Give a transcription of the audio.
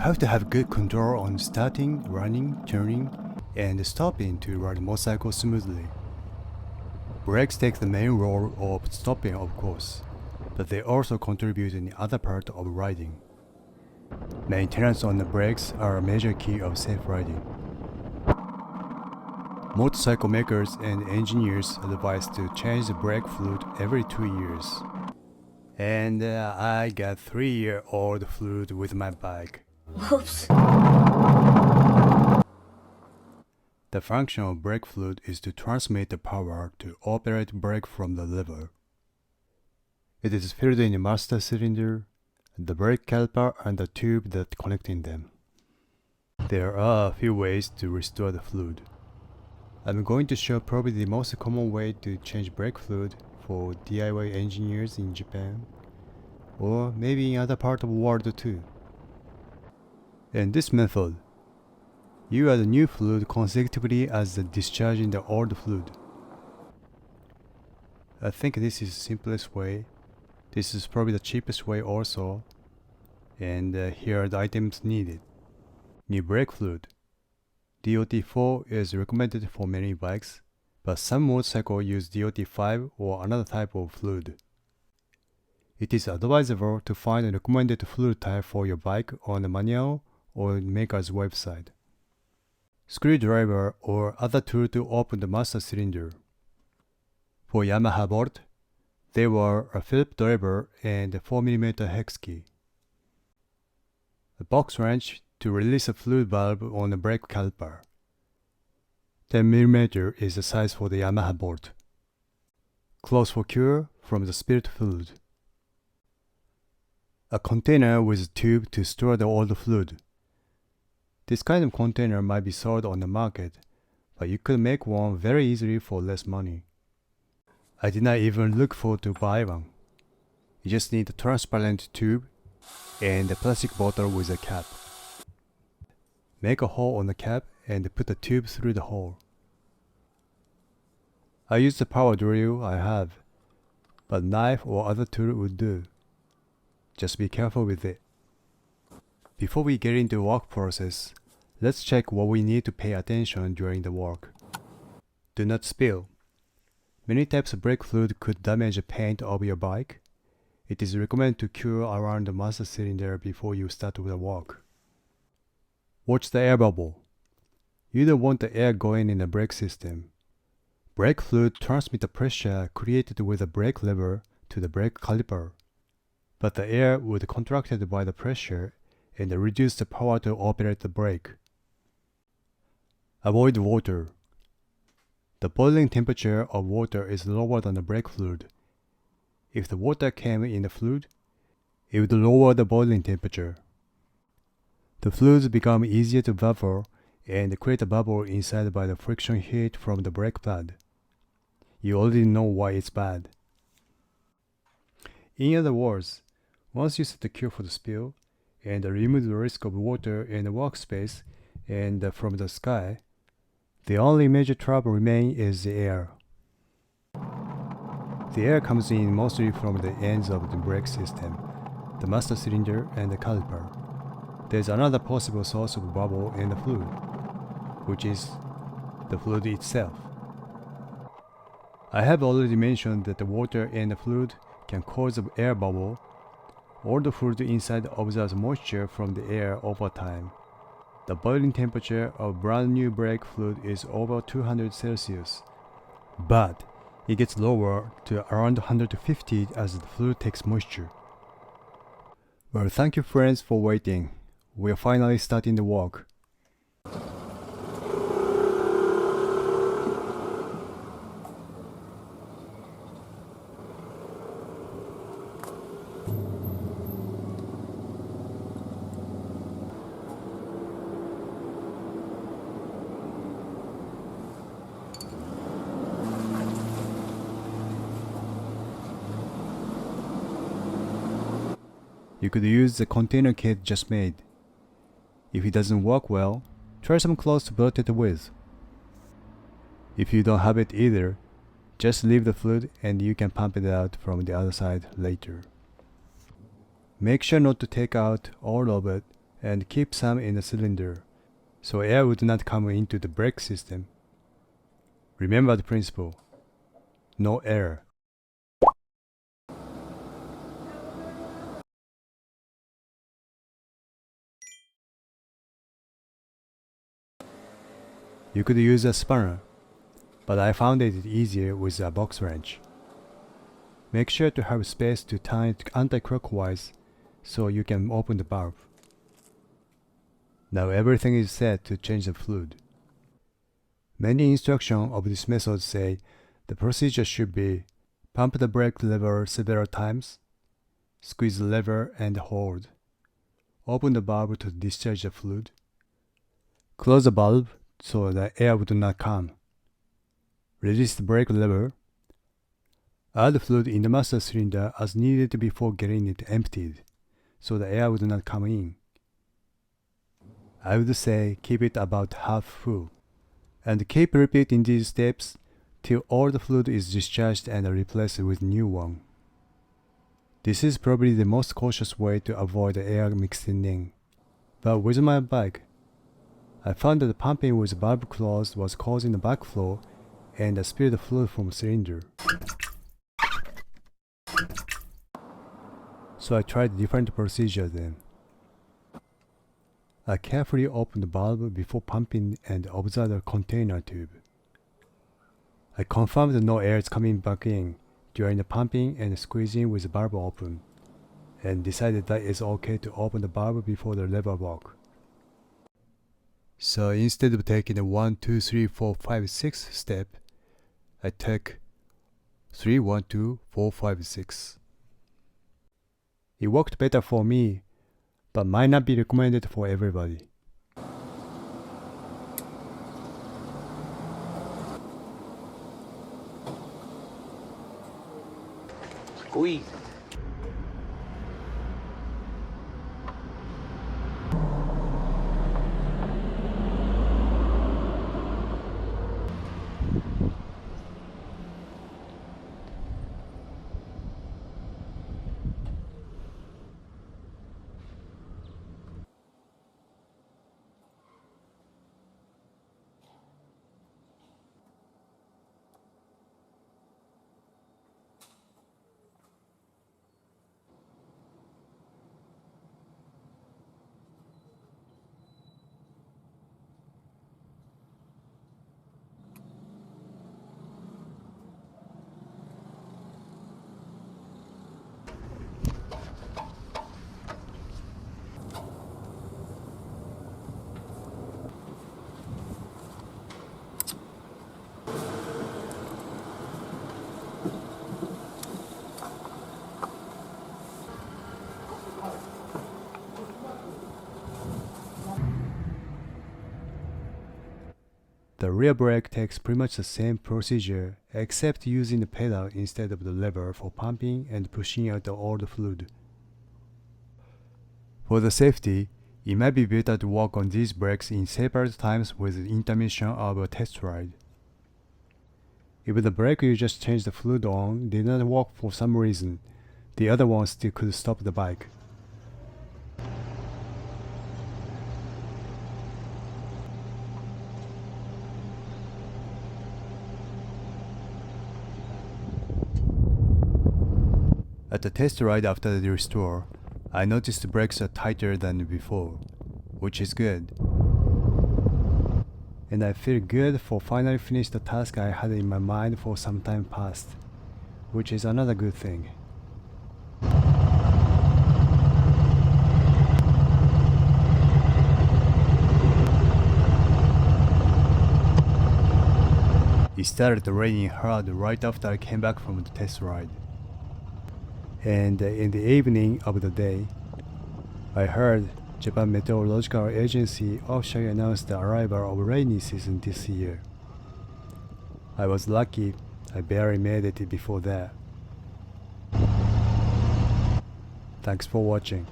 have to have good control on starting, running, turning, and stopping to ride a motorcycle smoothly. Brakes take the main role of stopping, of course, but they also contribute in other parts of riding. Maintenance on the brakes are a major key of safe riding. Motorcycle makers and engineers advise to change the brake fluid every 2 years. And I got 3-year-old fluid with my bike. Oops. The function of brake fluid is to transmit the power to operate brake from the lever. It is filled in the master cylinder, the brake caliper, and the tube that connecting them. There are a few ways to restore the fluid. I'm going to show probably the most common way to change brake fluid for DIY engineers in Japan, or maybe in other parts of the world too. In this method, you add new fluid consecutively as the discharging the old fluid. I think this is the simplest way. This is probably the cheapest way also, and here are the items needed. New brake fluid. DOT4 is recommended for many bikes, but some motorcycles use DOT5 or another type of fluid. It is advisable to find a recommended fluid type for your bike on the manual or maker's website. Screwdriver or other tool to open the master cylinder. For Yamaha bolt, there were a Phillips driver and a 4mm hex key. A box wrench to release a fluid valve on the brake caliper. 10mm is the size for the Yamaha bolt. Close for cure from the spirit fluid. A container with a tube to store the old fluid. This kind of container might be sold on the market, but you could make one very easily for less money. I did not even look for to buy one. You just need a transparent tube and a plastic bottle with a cap. Make a hole on the cap and put the tube through the hole. I use the power drill I have, but knife or other tool would do. Just be careful with it. Before we get into the work process, let's check what we need to pay attention during the work. Do not spill. Many types of brake fluid could damage the paint of your bike. It is recommended to cure around the master cylinder before you start the work. Watch the air bubble. You don't want the air going in the brake system. Brake fluid transmits the pressure created with the brake lever to the brake caliper, but the air would contracted by the pressure and reduce the power to operate the brake. Avoid water. The boiling temperature of water is lower than the brake fluid. If the water came in the fluid, it would lower the boiling temperature. The fluids become easier to bubble and create a bubble inside by the friction heat from the brake pad. You already know why it's bad. In other words, once you set the cure for the spill and remove the risk of water in the workspace and from the sky, the only major trouble remaining is the air. The air comes in mostly from the ends of the brake system, the master cylinder and the caliper. There is another possible source of bubble in the fluid, which is the fluid itself. I have already mentioned that the water in the fluid can cause an air bubble. All the fluid inside absorbs moisture from the air over time. The boiling temperature of brand new brake fluid is over 200 Celsius, but it gets lower to around 150 as the fluid takes moisture. Well, thank you friends for waiting. We are finally starting the work. You could use the container kit just made. If it doesn't work well, try some cloth to build it with. If you don't have it either, just leave the fluid and you can pump it out from the other side later. Make sure not to take out all of it and keep some in the cylinder, so air would not come into the brake system. Remember the principle: no air. You could use a spanner, but I found it easier with a box wrench. Make sure to have space to turn it anti-clockwise so you can open the valve. Now everything is set to change the fluid. Many instructions of this method say the procedure should be: pump the brake lever several times, squeeze the lever and hold, open the valve to discharge the fluid, close the valve so the air would not come, release the brake lever, add fluid in the master cylinder as needed before getting it emptied, so the air would not come in. I would say keep it about half full, and keep repeating these steps till all the fluid is discharged and replaced with new one. This is probably the most cautious way to avoid the air mixing in. But with my bike, I found that the pumping with the valve closed was causing the backflow and the spilled fluid from the cylinder. So I tried a different procedure then. I carefully opened the valve before pumping and observed the container tube. I confirmed that no air is coming back in during the pumping and squeezing with the valve open, and decided that it's okay to open the valve before the lever lock. So instead of taking the 1, 2, 3, 4, 5, 6 step, I took 3, 1, 2, 4, 5, 6. It worked better for me, but might not be recommended for everybody. Squeeze. The rear brake takes pretty much the same procedure, except using the pedal instead of the lever for pumping and pushing out all the fluid. For the safety, it might be better to work on these brakes in separate times with the intermission of a test ride. If the brake you just changed the fluid on did not work for some reason, the other one still could stop the bike. At the test ride after the restore, I noticed the brakes are tighter than before, which is good. And I feel good for finally finish the task I had in my mind for some time past, which is another good thing. It started raining hard right after I came back from the test ride. And in the evening of the day, I heard Japan Meteorological Agency officially announced the arrival of rainy season this year. I was lucky I barely made it before that. Thanks for watching.